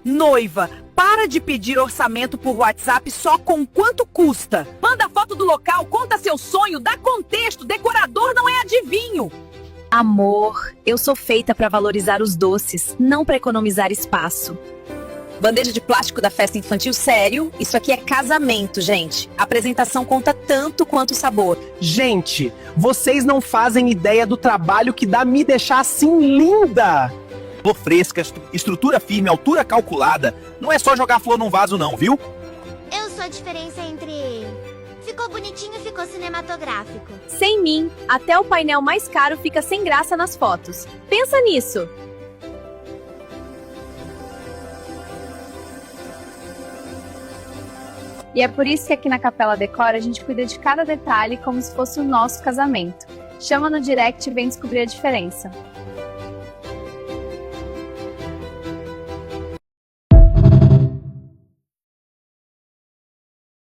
Noiva, para de pedir orçamento por WhatsApp só com quanto custa. Manda foto do local, conta seu sonho, dá contexto. Decorador não é adivinho. Amor, eu sou feita para valorizar os doces, não para economizar espaço. Bandeja de plástico da festa infantil, sério? Isso aqui é casamento, gente. A apresentação conta tanto quanto o sabor. Gente, vocês não fazem ideia do trabalho que dá me deixar assim linda. Flor fresca, estrutura firme, altura calculada. Não é só jogar flor num vaso não, viu? Eu sou a diferença entre... ficou bonitinho e ficou cinematográfico. Sem mim, até o painel mais caro fica sem graça nas fotos. Pensa nisso! E é por isso que aqui na Capela Decora a gente cuida de cada detalhe como se fosse o nosso casamento. Chama no direct e vem descobrir a diferença.